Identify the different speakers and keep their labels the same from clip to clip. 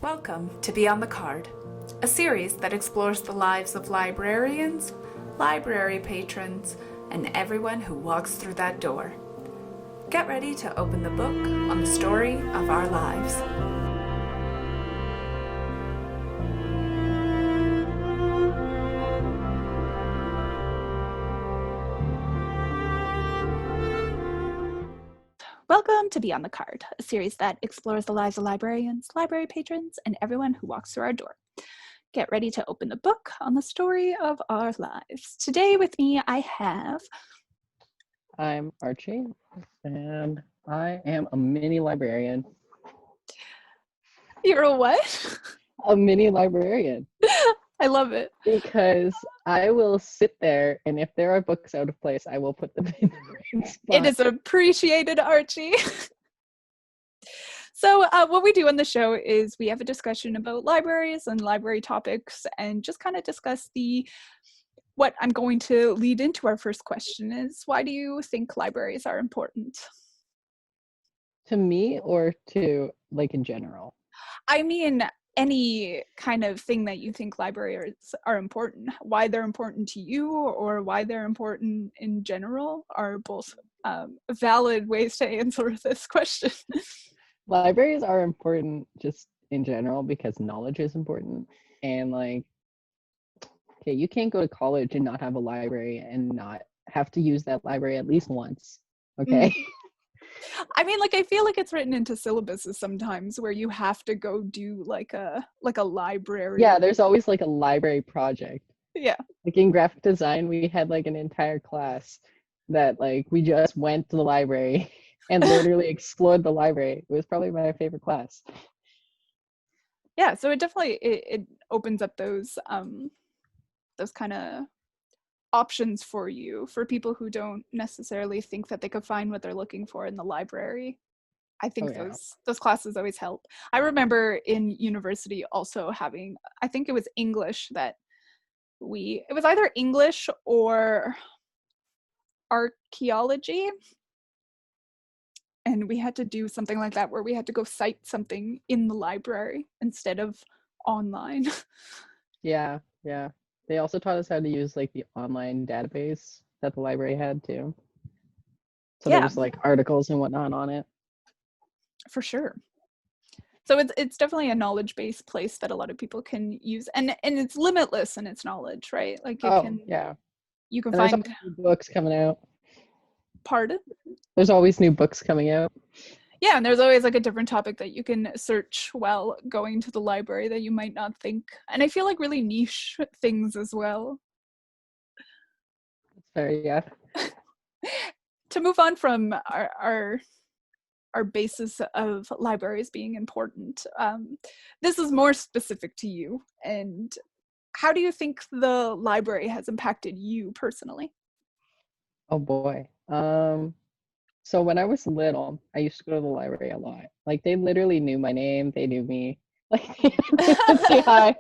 Speaker 1: Welcome to Beyond the Card, a series that explores the lives of librarians, library patrons, and everyone who walks through that door. Get ready to open the book on the story of our lives.
Speaker 2: Welcome to Beyond the Card, a series that explores the lives of librarians, library patrons, and everyone who walks through our door. Get ready to open the book on the story of our lives. Today with me, I have...
Speaker 3: I'm Archie, and I am a mini librarian.
Speaker 2: You're a what?
Speaker 3: A mini librarian.
Speaker 2: I love it.
Speaker 3: Because I will sit there, and if there are books out of place, I will put them in the right spot.
Speaker 2: It is appreciated, Archie. So what we do on the show is we have a discussion about libraries and library topics and just kind of discuss what I'm going to lead into our first question is, why do you think libraries are important?
Speaker 3: To me, or to, like, in general?
Speaker 2: I mean, any kind of thing that you think libraries are important, why they're important to you or why they're important in general are both valid ways to answer this question.
Speaker 3: Libraries are important just in general because knowledge is important. And, like, okay, you can't go to college and not have a library and not have to use that library at least once, okay?
Speaker 2: I mean, like, I feel like it's written into syllabuses sometimes where you have to go do like a library.
Speaker 3: Yeah, there's always like a library project.
Speaker 2: Yeah.
Speaker 3: Like in graphic design, we had like an entire class that like we just went to the library and literally explored the library. It was probably my favorite class.
Speaker 2: Yeah, so it definitely it opens up those kind of options for you, for people who don't necessarily think that they could find what they're looking for in the library. I think those classes always help. I remember in university also having, I think it was English that it was either English or archaeology. And we had to do something like that where we had to go cite something in the library instead of online.
Speaker 3: Yeah. They also taught us how to use like the online database that the library had too. So there was like articles and whatnot on it.
Speaker 2: For sure. So it's definitely a knowledge-based place that a lot of people can use, and it's limitless in its knowledge, right? Like you can
Speaker 3: And
Speaker 2: find
Speaker 3: there's new books coming out.
Speaker 2: Pardon?
Speaker 3: There's always new books coming out.
Speaker 2: Yeah, and there's always like a different topic that you can search while going to the library that you might not think. And I feel like really niche things as well.
Speaker 3: It's very, yeah.
Speaker 2: To move on from our basis of libraries being important, this is more specific to you. And how do you think the library has impacted you personally?
Speaker 3: Oh boy. So when I was little, I used to go to the library a lot. Like they literally knew my name, they knew me. Like they would say hi.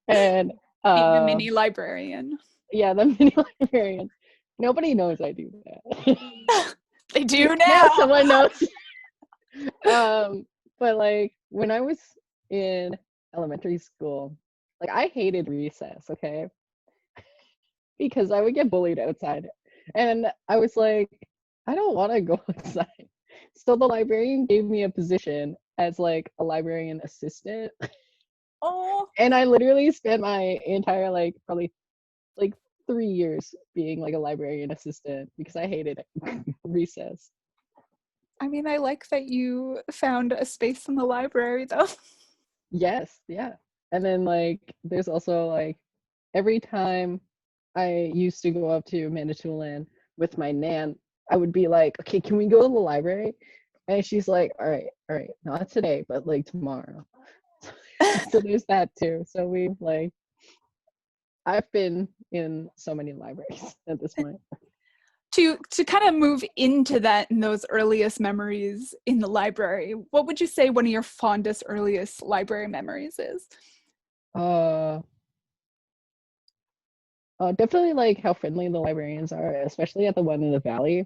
Speaker 3: And
Speaker 2: being a mini librarian.
Speaker 3: Yeah, the mini librarian. Nobody knows I do that.
Speaker 2: They do now.
Speaker 3: Now someone knows. But like when I was in elementary school, like I hated recess, okay? Because I would get bullied outside. And I was like, I don't want to go outside. So the librarian gave me a position as like a librarian assistant.
Speaker 2: Oh.
Speaker 3: And I literally spent my entire like probably like 3 years being like a librarian assistant because I hated recess.
Speaker 2: I mean, I like that you found a space in the library though.
Speaker 3: Yes, yeah. And then like there's also like every time I used to go up to Manitoulin with my nan, I would be like, okay, can we go to the library? And she's like, all right, not today, but like tomorrow. So there's that too. So I've been in so many libraries at this point.
Speaker 2: To kind of move into that in those earliest memories in the library, what would you say one of your fondest, earliest library memories is?
Speaker 3: Definitely like how friendly the librarians are, especially at the one in the valley,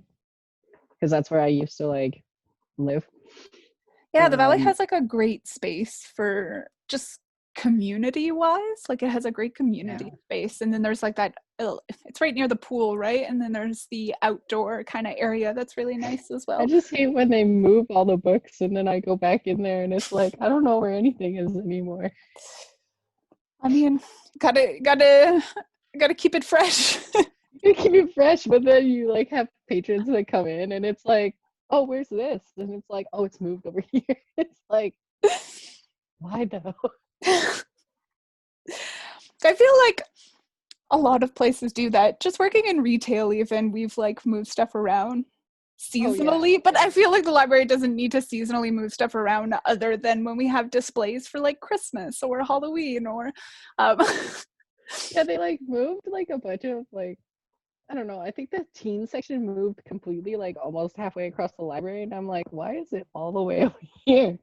Speaker 3: because that's where I used to like live.
Speaker 2: Yeah, the Valley has like a great space for just community wise. Like it has a great community
Speaker 3: Yeah.
Speaker 2: space. And then there's like that, it's right near the pool, right? And then there's the outdoor kind of area that's really nice as
Speaker 3: I
Speaker 2: well.
Speaker 3: just hate when they move all the books and then I go back in there and it's like I don't know where anything is anymore.
Speaker 2: I mean, gotta keep it fresh.
Speaker 3: You keep it fresh, but then you like have patrons that come in and it's like, oh, where's this? And it's like, oh, it's moved over here. It's like, why though?
Speaker 2: I feel like a lot of places do that. Just working in retail, even we've like moved stuff around
Speaker 3: Oh yeah.
Speaker 2: seasonally, but I feel like the library doesn't need to seasonally move stuff around other than when we have displays for like Christmas or Halloween or um
Speaker 3: Yeah, they like moved like a bunch of like I don't know. I think the teen section moved completely like almost halfway across the library and I'm like, why is it all the way over here?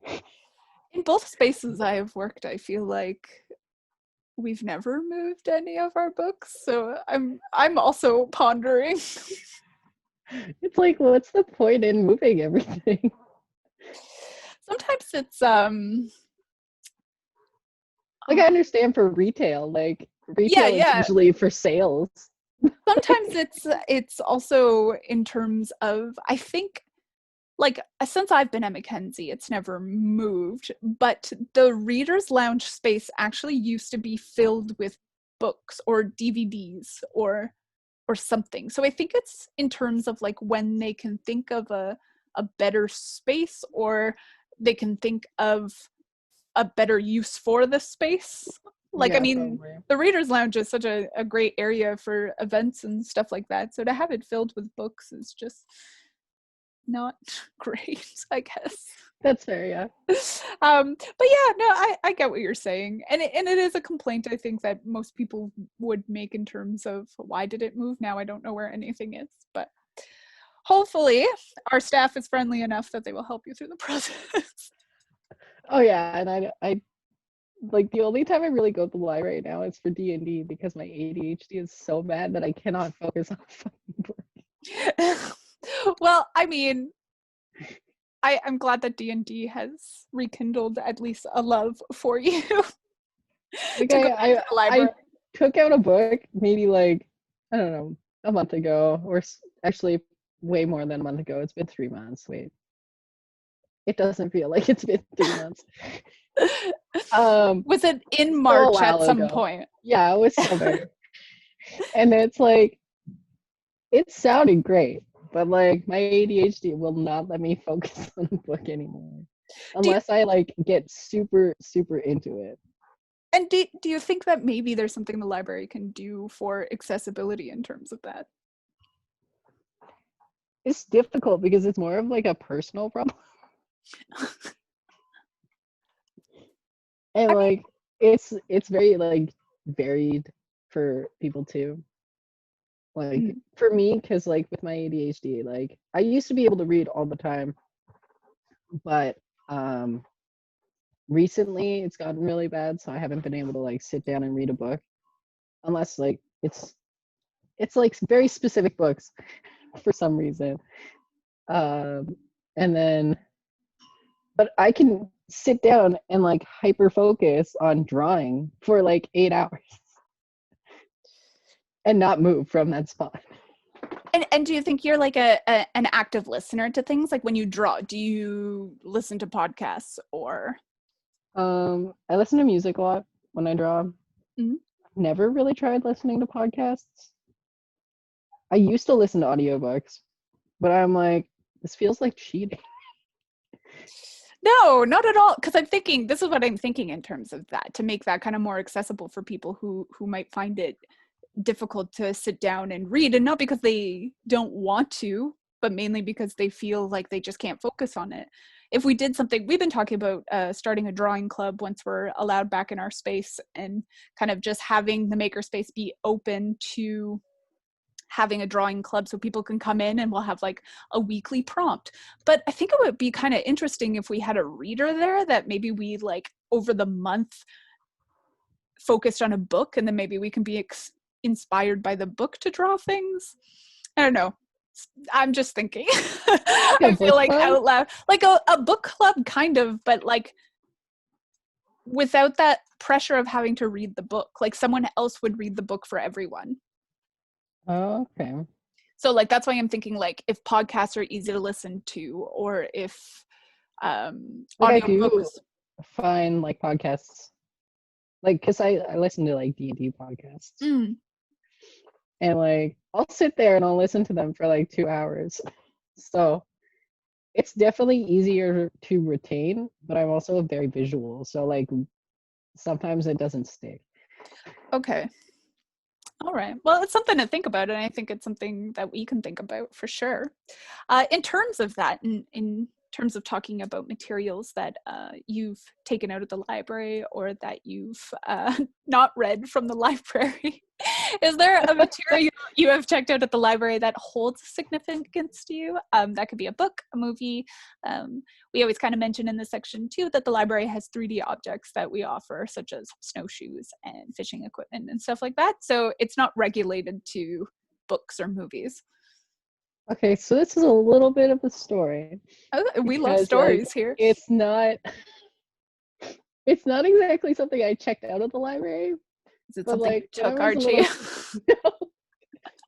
Speaker 2: in both spaces I have worked, I feel like we've never moved any of our books. So I'm also pondering.
Speaker 3: It's like, what's the point in moving everything?
Speaker 2: Sometimes it's
Speaker 3: Like I understand for retail, like
Speaker 2: yeah,
Speaker 3: retail is
Speaker 2: yeah.
Speaker 3: usually for sales.
Speaker 2: Sometimes it's also in terms of I think like since I've been at Mackenzie, it's never moved, but the readers lounge space actually used to be filled with books or DVDs or something. So I think it's in terms of like when they can think of a better space or they can think of a better use for the space. Like I
Speaker 3: Yeah,
Speaker 2: mean
Speaker 3: probably.
Speaker 2: the readers lounge is such a great area for events and stuff like that. So to have it filled with books is just not great, I guess.
Speaker 3: That's fair, yeah.
Speaker 2: But yeah, no, I get what you're saying, and it is a complaint I think that most people would make in terms of why did it move? Now I don't know where anything is, but hopefully our staff is friendly enough that they will help you through the process.
Speaker 3: Oh yeah, and I like the only time I really go to the library now is for D&D because my ADHD is so bad that I cannot focus on fucking book.
Speaker 2: Well, I mean, I'm glad that D&D has rekindled at least a love for you
Speaker 3: Like
Speaker 2: to go back to the
Speaker 3: I
Speaker 2: library.
Speaker 3: took out a book maybe like I don't know a month ago or actually way more than a month ago. It's been 3 months. Wait, it doesn't feel like it's been 3 months.
Speaker 2: Was it in
Speaker 3: Still a
Speaker 2: March at
Speaker 3: while
Speaker 2: some
Speaker 3: ago.
Speaker 2: point?
Speaker 3: Yeah, it was summer, and it's like it sounded great, but like my ADHD will not let me focus on the book anymore
Speaker 2: Do you,
Speaker 3: unless I like get super super into it.
Speaker 2: and do you think that maybe there's something the library can do for accessibility in terms of that?
Speaker 3: It's difficult because it's more of like a personal problem. And
Speaker 2: I mean,
Speaker 3: like it's very like varied for people too. Like for me, because like with my ADHD, like I used to be able to read all the time, but recently it's gotten really bad, so I haven't been able to like sit down and read a book unless like it's like very specific books for some reason. Um and then but I can sit down and like hyper focus on drawing for like 8 hours and not move from that spot.
Speaker 2: and do you think you're like an active listener to things? Like when you draw, do you listen to podcasts or?
Speaker 3: I listen to music a lot when I draw.
Speaker 2: Mhm.
Speaker 3: Never really tried listening to podcasts. I used to listen to audiobooks, but I'm like, this feels like cheating.
Speaker 2: No, not at all. Because I'm thinking this is what I'm thinking in terms of that to make that kind of more accessible for people who might find it difficult to sit down and read, and not because they don't want to, but mainly because they feel like they just can't focus on it. If we did something, we've been talking about starting a drawing club once we're allowed back in our space, and kind of just having the makerspace be open to having a drawing club so people can come in and we'll have like a weekly prompt. But I think it would be kind of interesting if we had a reader there that maybe we like over the month focused on a book, and then maybe we can be inspired by the book to draw things. I don't know. I'm just thinking.
Speaker 3: a
Speaker 2: I feel
Speaker 3: book
Speaker 2: like
Speaker 3: club?
Speaker 2: out loud, like a book club, kind of, but like without that pressure of having to read the book. Like someone else would read the book for everyone.
Speaker 3: Oh, okay.
Speaker 2: So like that's why I'm thinking like if podcasts are easy to listen to, or if
Speaker 3: Like I do
Speaker 2: audiobooks.
Speaker 3: find like podcasts, like because I listen to like D&D podcasts,
Speaker 2: Mm,
Speaker 3: and like I'll sit there and I'll listen to them for like 2 hours. So it's definitely easier to retain, but I'm also very visual. So like sometimes it doesn't stick.
Speaker 2: okay. All right. Well, it's something to think about, and I think it's something that we can think about for sure. In terms of that, in terms of talking about materials that you've taken out of the library or that you've not read from the library, is there a material you have checked out at the library that holds significance to you? That could be a book, a movie. We always kind of mention in this section too that the library has 3D objects that we offer, such as snowshoes and fishing equipment and stuff like that. So it's not regulated to books or movies.
Speaker 3: Okay, so this is a little bit of a story
Speaker 2: Oh, we love
Speaker 3: because like
Speaker 2: stories here.
Speaker 3: it's not exactly something I checked out of the library,
Speaker 2: Is it
Speaker 3: but
Speaker 2: something you
Speaker 3: like when I
Speaker 2: took,
Speaker 3: was a
Speaker 2: Archie?
Speaker 3: little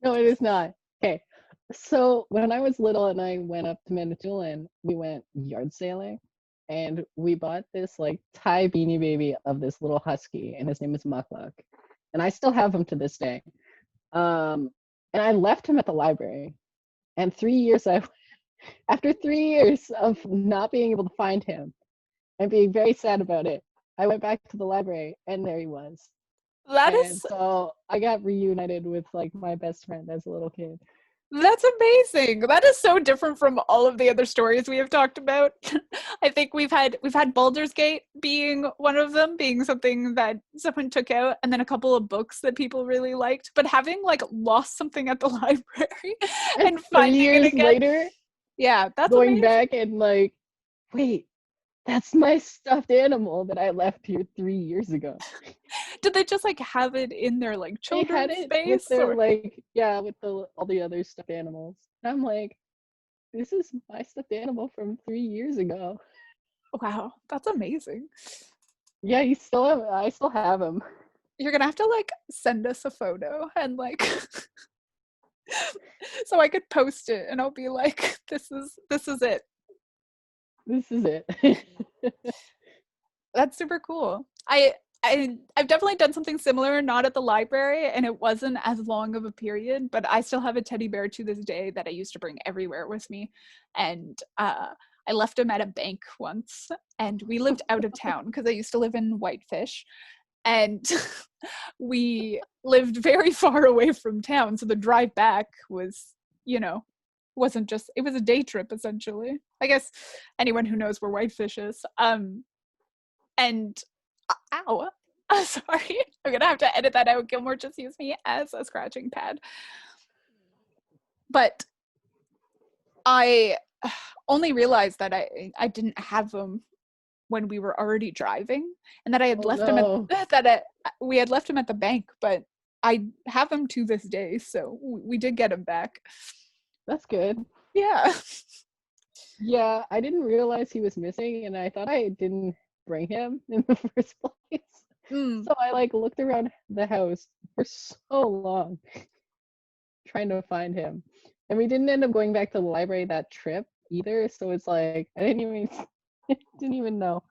Speaker 3: no, it is not. Okay. So when I was little and I went up to Manitoulin, we went yard sailing and we bought this like Thai beanie baby of this little husky, and his name is Mukluk. And I still have him to this day. And I left him at the library. And 3 years after 3 years of not being able to find him and being very sad about it, I went back to the library and there he was.
Speaker 2: That
Speaker 3: And
Speaker 2: is
Speaker 3: so I got reunited with like my best friend as a little kid.
Speaker 2: That's amazing. That is so different from all of the other stories we have talked about. I think we've had Baldur's Gate being one of them, being something that someone took out, and then a couple of books that people really liked. But having like lost something at the library
Speaker 3: And
Speaker 2: and
Speaker 3: 3
Speaker 2: finding it
Speaker 3: years
Speaker 2: again,
Speaker 3: later,
Speaker 2: yeah, that's
Speaker 3: going
Speaker 2: amazing.
Speaker 3: back and like, wait, that's my stuffed animal that I left here 3 years ago.
Speaker 2: Did they just like have it in their like
Speaker 3: They had
Speaker 2: children's
Speaker 3: it with
Speaker 2: space,
Speaker 3: their
Speaker 2: or
Speaker 3: like, yeah, with all the other stuffed animals. And I'm like, this is my stuffed animal from 3 years ago.
Speaker 2: wow, that's amazing.
Speaker 3: Yeah, I still have him.
Speaker 2: You're gonna have to like send us a photo and like so I could post it and I'll be like, this is it.
Speaker 3: This is it.
Speaker 2: That's super cool. I've definitely done something similar, not at the library, and it wasn't as long of a period, but I still have a teddy bear to this day that I used to bring everywhere with me. And I left him at a bank once, and we lived out of town because I used to live in Whitefish. And we lived very far away from town. So the drive back was, wasn't just, it was a day trip essentially. I guess anyone who knows where Whitefish is. And ow, sorry, I'm gonna have to edit that out. Gilmore just used me as a scratching pad. But I only realized that I didn't have them when we were already driving, and that I had
Speaker 3: Oh
Speaker 2: left him
Speaker 3: no.
Speaker 2: we had left him at the bank, but I have him to this day, so we did get him back.
Speaker 3: That's good.
Speaker 2: Yeah.
Speaker 3: Yeah, I didn't realize he was missing, and I thought I didn't bring him in the first place.
Speaker 2: Mm.
Speaker 3: So I like looked around the house for so long trying to find him. And we didn't end up going back to the library that trip either, so it's like I didn't even know.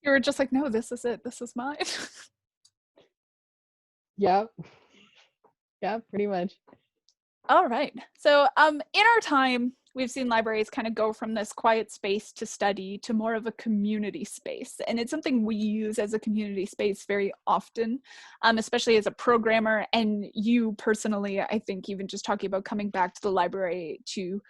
Speaker 2: You were just like, no, this is it. This is mine.
Speaker 3: Yeah. Yeah, pretty much.
Speaker 2: All right. So, in our time, we've seen libraries kind of go from this quiet space to study to more of a community space. And it's something we use as a community space very often, especially as a programmer. And you personally, I think even just talking about coming back to the library to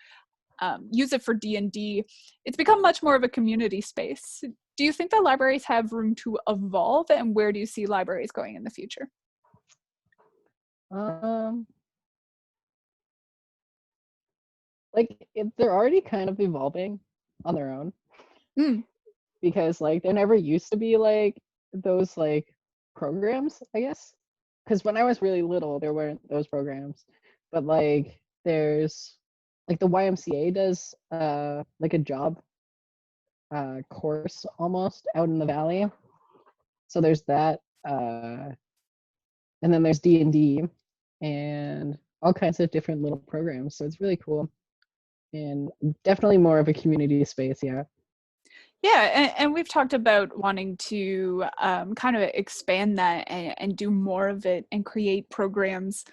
Speaker 2: use it for D&D, it's become much more of a community space. Do you think that libraries have room to evolve, and where do you see libraries going in the future?
Speaker 3: Like they're already kind of evolving on their own
Speaker 2: Mm.
Speaker 3: because like there never used to be like those like programs, I guess. Because when I was really little, there weren't those programs, but like there's like the YMCA does like a job course almost out in the valley. So there's that, and then there's D&D and all kinds of different little programs. So it's really cool and definitely more of a community space. Yeah.
Speaker 2: Yeah, and we've talked about wanting to kind of expand that and do more of it and create programs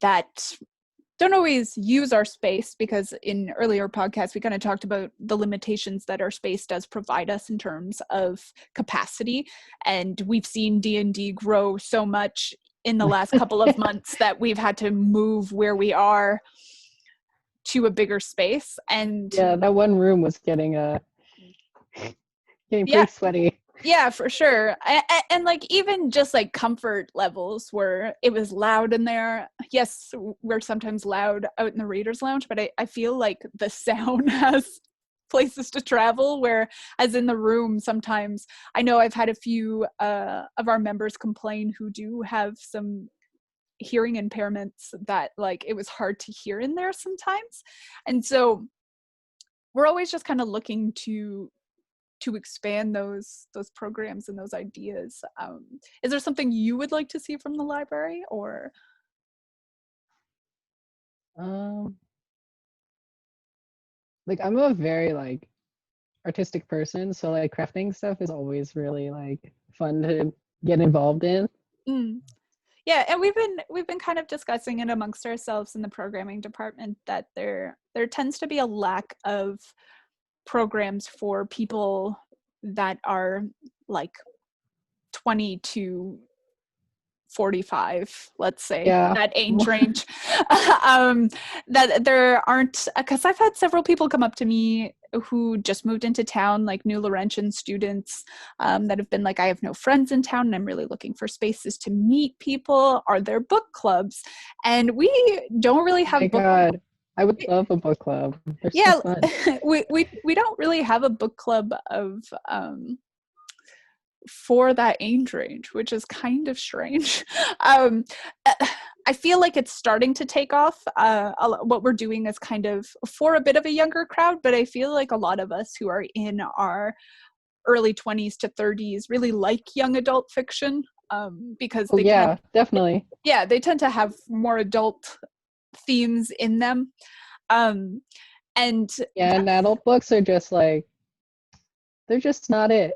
Speaker 2: that don't always use our space, because in earlier podcasts we kind of talked about the limitations that our space does provide us in terms of capacity, and we've seen D&D grow so much in the last couple of months that we've had to move where we are to a bigger space. And
Speaker 3: Yeah, that one room was getting
Speaker 2: yeah,
Speaker 3: pretty sweaty.
Speaker 2: yeah, for sure. And like even just like comfort levels where it was loud in there. Yes, we're sometimes loud out in the Readers Lounge, but I feel like the sound has places to travel, where as in the room sometimes, I know I've had a few of our members complain who do have some hearing impairments that like it was hard to hear in there sometimes. And so we're always just kind of looking to expand those programs and those ideas. Is there something you would like to see from the library, or?
Speaker 3: Like I'm a very like artistic person, so like crafting stuff is always really like fun to get involved in.
Speaker 2: Mm. Yeah, and we've been kind of discussing it amongst ourselves in the programming department that there tends to be a lack of programs for people that are like 20 to 45, let's say,
Speaker 3: Yeah.
Speaker 2: that age range. That there aren't, because I've had several people come up to me who just moved into town, like new Laurentian students, that have been like, I have no friends in town and I'm really looking for spaces to meet people. Are there book clubs? And we don't really have
Speaker 3: My God, I would love a book club. They're so
Speaker 2: yeah,
Speaker 3: fun.
Speaker 2: we don't really have a book club of for that age range, which is kind of strange. um, I feel like it's starting to take off. What we're doing is kind of for a bit of a younger crowd, but I feel like a lot of us who are in our early 20s to 30s really like young adult fiction, because
Speaker 3: Oh
Speaker 2: they
Speaker 3: yeah, definitely.
Speaker 2: they tend to have more adult themes in them. Um, and
Speaker 3: Yeah, and adult books are just like they're just not it.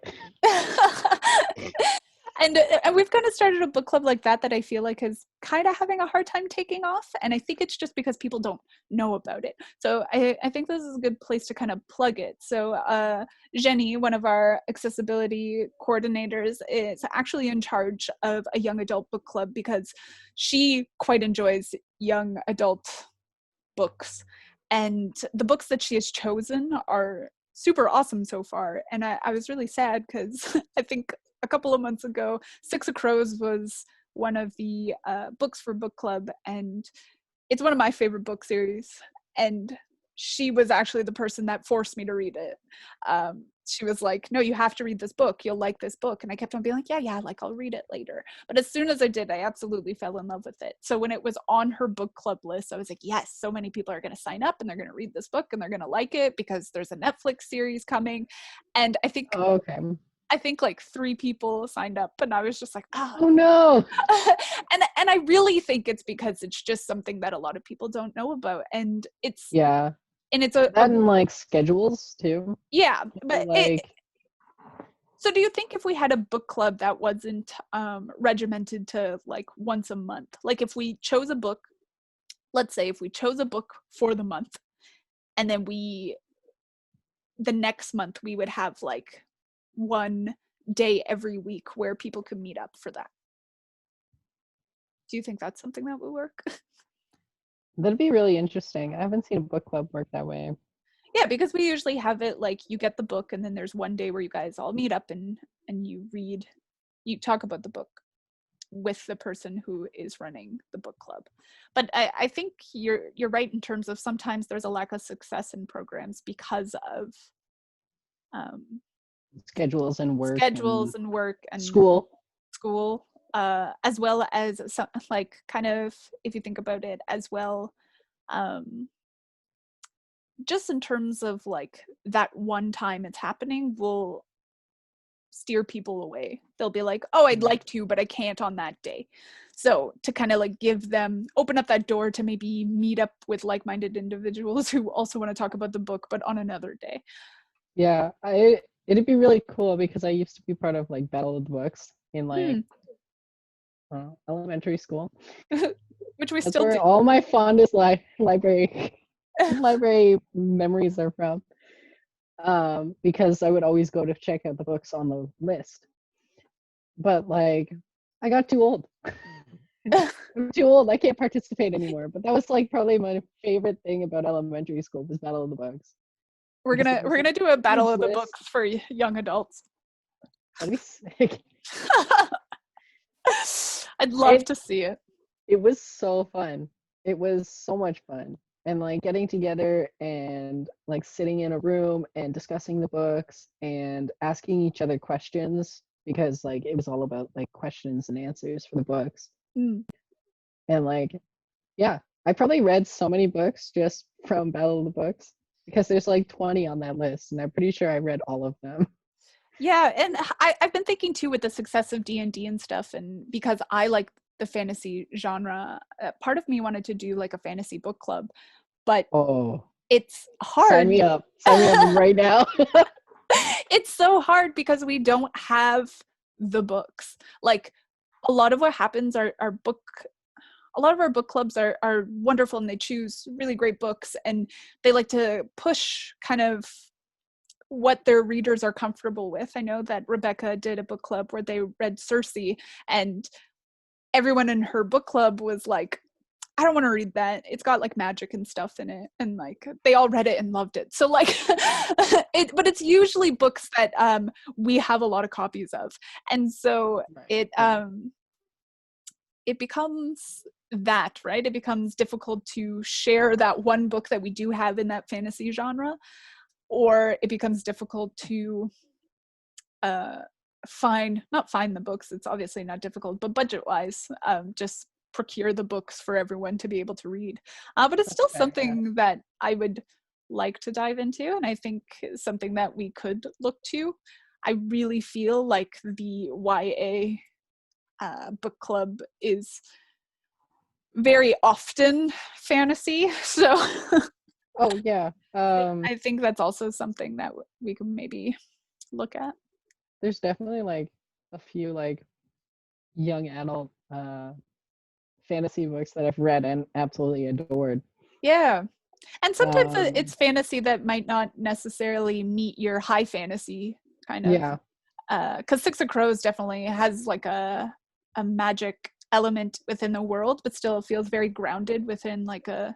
Speaker 2: and we've kind of started a book club like that I feel like is kind of having a hard time taking off, and I think it's just because people don't know about it. So I think this is a good place to kind of plug it. So Jenny, one of our accessibility coordinators, is actually in charge of a young adult book club because she quite enjoys young adult books, and the books that she has chosen are super awesome so far. And I was really sad because I think a couple of months ago, Six of Crows was one of the books for book club, and it's one of my favorite book series. And she was actually the person that forced me to read it. She was like, no, you have to read this book. You'll like this book. And I kept on being like, yeah, like I'll read it later. But as soon as I did, I absolutely fell in love with it. So when it was on her book club list, I was like, yes, so many people are going to sign up and they're going to read this book and they're going to like it because there's a Netflix series coming. And
Speaker 3: Oh, okay.
Speaker 2: I think like 3 people signed up, and I was just like,
Speaker 3: Oh no.
Speaker 2: and I really think it's because it's just something that a lot of people don't know about, and it's
Speaker 3: Yeah.
Speaker 2: a
Speaker 3: That and like schedules too.
Speaker 2: yeah, but
Speaker 3: Like
Speaker 2: so do you think if we had a book club that wasn't regimented to like once a month, like if we chose a book, let's say if we chose a book for the month, and then the next month we would have like one day every week where people could meet up for that. Do you think that's something that would work?
Speaker 3: that'd be really interesting. I haven't seen a book club work that way.
Speaker 2: Yeah, because we usually have it like you get the book and then there's one day where you guys all meet up and you talk about the book with the person who is running the book club. But I think you're right in terms of sometimes there's a lack of success in programs because of
Speaker 3: Schedules and work
Speaker 2: schedules and work and
Speaker 3: school.
Speaker 2: as well as some, like kind of, if you think about it as well, just in terms of like that one time it's happening will steer people away. They'll be like, oh, I'd like to, but I can't on that day. So to kind of like open up that door to maybe meet up with like-minded individuals who also want to talk about the book, but on another day.
Speaker 3: Yeah, it'd be really cool because I used to be part of like Battle of the Books in like elementary school.
Speaker 2: Which we
Speaker 3: That's
Speaker 2: still
Speaker 3: where
Speaker 2: do.
Speaker 3: all my fondest library memories are from. Because I would always go to check out the books on the list. But like, I got too old. I'm too old. I can't participate anymore. But that was like probably my favorite thing about elementary school was Battle of the Books.
Speaker 2: We're gonna do a Battle of the Books for young adults.
Speaker 3: That'd be sick.
Speaker 2: I'd love to see it.
Speaker 3: It was so fun. It was so much fun. And like getting together and like sitting in a room and discussing the books and asking each other questions because like it was all about like questions and answers for the books. And like, yeah, I probably read so many books just from Battle of the Books because there's like 20 on that list and I'm pretty sure I read all of them.
Speaker 2: Yeah, and I've been thinking too with the success of D&D and stuff, and because I like the fantasy genre, part of me wanted to do like a fantasy book club, but it's hard.
Speaker 3: Sign me up right now.
Speaker 2: It's so hard because we don't have the books. Like a lot of what happens a lot of our book clubs are wonderful and they choose really great books and they like to push kind of what their readers are comfortable with. I know that Rebecca did a book club where they read Circe and everyone in her book club was like, I don't want to read that. It's got like magic and stuff in it. And like they all read it and loved it. So like but it's usually books that we have a lot of copies of. And so it becomes that, right? It becomes difficult to share that one book that we do have in that fantasy genre, or it becomes difficult to not find the books. It's obviously not difficult, but budget-wise, just procure the books for everyone to be able to read. But it's still something that I would like to dive into, and I think something that we could look to. I really feel like the YA book club is very often fantasy, so
Speaker 3: oh yeah.
Speaker 2: I think that's also something that we can maybe look at.
Speaker 3: There's definitely like a few like young adult fantasy books that I've read and absolutely adored.
Speaker 2: Yeah. And sometimes it's fantasy that might not necessarily meet your high fantasy kind of.
Speaker 3: Yeah.
Speaker 2: Because Six of Crows definitely has like a magic element within the world, but still feels very grounded within like a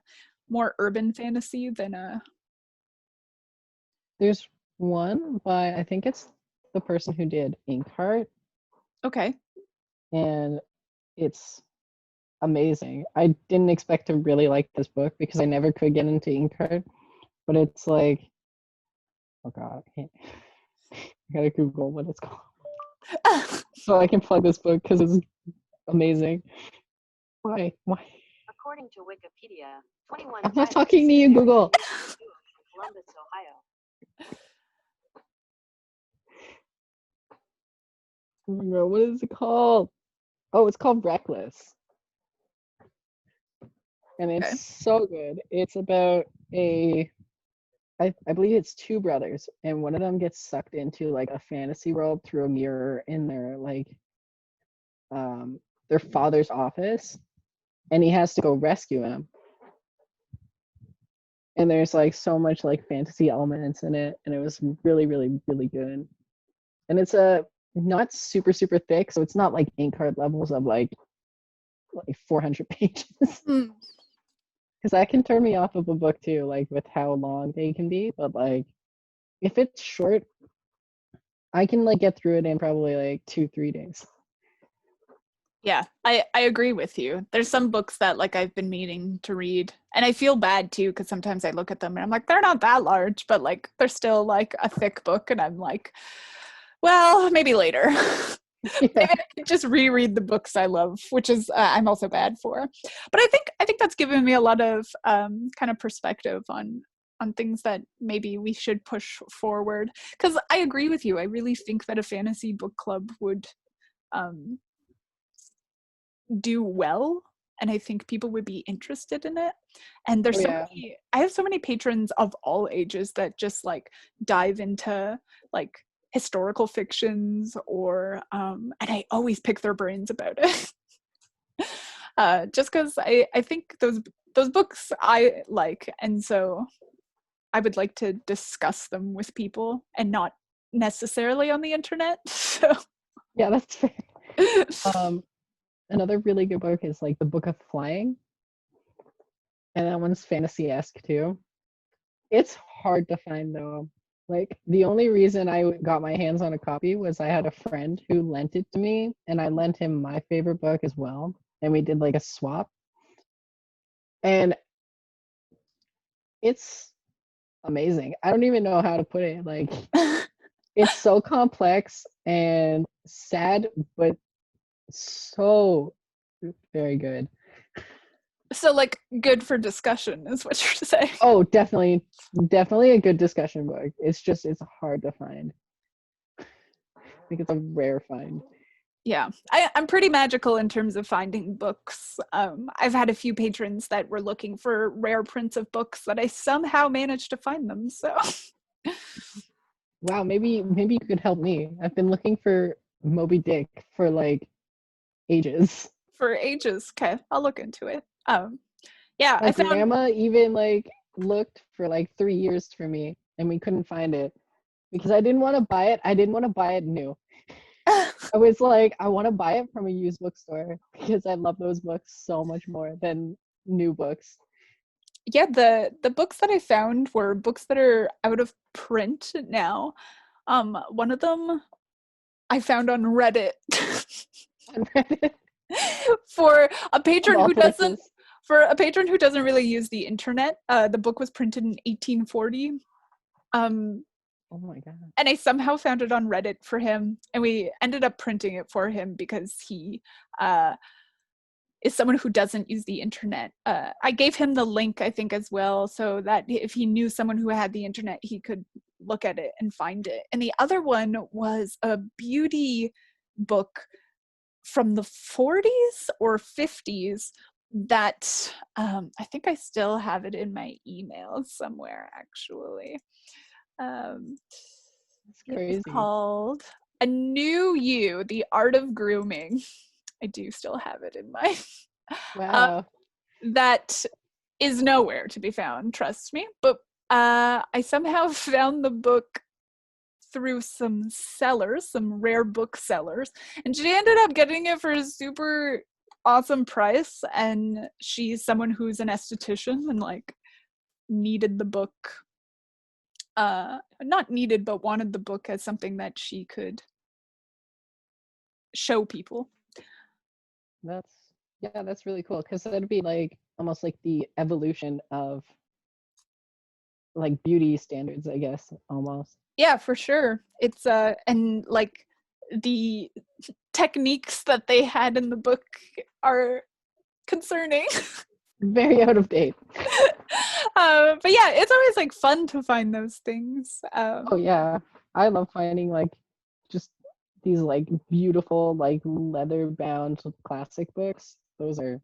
Speaker 2: more urban fantasy than a.
Speaker 3: There's one by, I think it's the person who did Inkheart.
Speaker 2: Okay.
Speaker 3: And it's amazing. I didn't expect to really like this book because I never could get into Inkheart, but it's like, oh god, I gotta Google what it's called so I can plug this book because it's amazing. Why?
Speaker 4: According to Wikipedia, 21.
Speaker 3: I'm not talking to you, Google.
Speaker 4: Columbus, Ohio.
Speaker 3: Oh my god, what is it called? Oh, it's called Reckless. And it's so good. It's about I believe it's two brothers, and one of them gets sucked into like a fantasy world through a mirror in their father's office, and he has to go rescue him. And there's like so much like fantasy elements in it, and it was really, really, really good. And it's not super, super thick, so it's not like Inkheart levels of like 400 pages. Because that can turn me off of a book too, like with how long they can be. But like, if it's short, I can like get through it in probably like 2-3 days.
Speaker 2: Yeah, I agree with you. There's some books that like I've been meaning to read, and I feel bad too because sometimes I look at them and I'm like, they're not that large, but like they're still like a thick book, and I'm like, well, maybe later. Maybe
Speaker 3: Yeah.
Speaker 2: I could just reread the books I love, which is I'm also bad for. But I think that's given me a lot of kind of perspective on things that maybe we should push forward. Because I agree with you. I really think that a fantasy book club would um, do well, and I think people would be interested in it. And there's
Speaker 3: Oh
Speaker 2: so
Speaker 3: yeah.
Speaker 2: many. I have so many patrons of all ages that just like dive into like historical fictions or and I always pick their brains about it. Just because I think those books I like, and so I would like to discuss them with people and not necessarily on the internet. So
Speaker 3: Yeah, that's fair. Um, Another really good book is like the Book of Flying, and that one's fantasy-esque too. It's hard to find though. Like the only reason I got my hands on a copy was I had a friend who lent it to me, and I lent him my favorite book as well, and we did like a swap. And it's amazing. I don't even know how to put it. Like it's so complex and sad, but so very good.
Speaker 2: so like good for discussion is what you're saying.
Speaker 3: Oh, definitely a good discussion book. It's hard to find. I think it's a rare find.
Speaker 2: Yeah, I'm pretty magical in terms of finding books. I've had a few patrons that were looking for rare prints of books that I somehow managed to find them. So
Speaker 3: Wow, maybe you could help me. I've been looking for Moby Dick for like ages.
Speaker 2: for ages, okay, I'll look into it. Yeah,
Speaker 3: My
Speaker 2: I found
Speaker 3: grandma even like looked for like 3 years for me, and we couldn't find it because I didn't want to buy it. I didn't want to buy it new. I was like, I want to buy it from a used bookstore because I love those books so much more than new books.
Speaker 2: yeah, the books that I found were books that are out of print now. One of them I found on Reddit.
Speaker 3: On Reddit,
Speaker 2: For a
Speaker 3: of
Speaker 2: patron
Speaker 3: all
Speaker 2: who doesn't
Speaker 3: places.
Speaker 2: for a patron who doesn't really use the internet, the book was printed in 1840. Um,
Speaker 3: Oh my god.
Speaker 2: and I somehow found it on Reddit for him, and we ended up printing it for him because he uh, is someone who doesn't use the internet. I gave him the link, I think, as well, so that if he knew someone who had the internet, he could look at it and find it. And the other one was a beauty book from the 40s or 50s that I think I still have it in my email somewhere, actually. Um,
Speaker 3: It's
Speaker 2: it was
Speaker 3: crazy.
Speaker 2: called A New You, The Art of Grooming. I do still have it in my
Speaker 3: Wow.
Speaker 2: that is nowhere to be found, trust me. But I somehow found the book through some sellers, some rare book sellers, and she ended up getting it for a super awesome price. And she's someone who's an esthetician and like needed the book, not needed, but wanted the book as something that she could show people.
Speaker 3: That's yeah, that's really cool because that'd be like almost like the evolution of like beauty standards, I guess, almost.
Speaker 2: Yeah, for sure. It's and like the techniques that they had in the book are concerning.
Speaker 3: Very out of date.
Speaker 2: But yeah, it's always like fun to find those things.
Speaker 3: Oh yeah. I love finding like just these like beautiful like leather bound classic books. Those are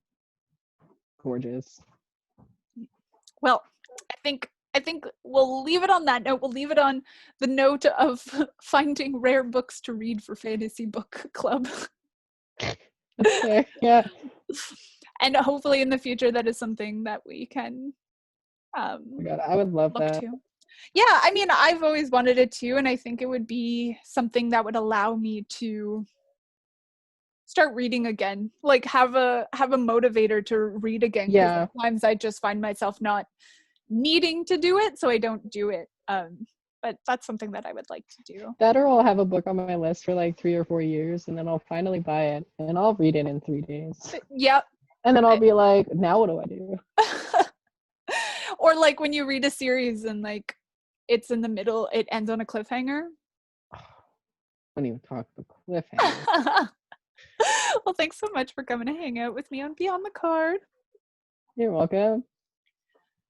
Speaker 3: gorgeous.
Speaker 2: Well, I think we'll leave it on that note. We'll leave it on the note of finding rare books to read for Fantasy Book Club.
Speaker 3: That's fair. Yeah.
Speaker 2: And hopefully in the future that is something that we can
Speaker 3: Oh my God, I would love
Speaker 2: look
Speaker 3: that.
Speaker 2: to. Yeah, I mean, I've always wanted it too, and I think it would be something that would allow me to start reading again, like have a motivator to read again, because
Speaker 3: Yeah.
Speaker 2: sometimes I just find myself not needing to do it, so I don't do it. But that's something that I would like to do.
Speaker 3: That or I'll have a book on my list for like 3 or 4 years and then I'll finally buy it and I'll read it in 3 days.
Speaker 2: Yep.
Speaker 3: And then I'll be like, now what do I do?
Speaker 2: Or like when you read a series and like it's in the middle, it ends on a cliffhanger.
Speaker 3: Don't even talk the cliffhanger.
Speaker 2: Well, thanks so much for coming to hang out with me on Beyond the Card.
Speaker 3: You're welcome.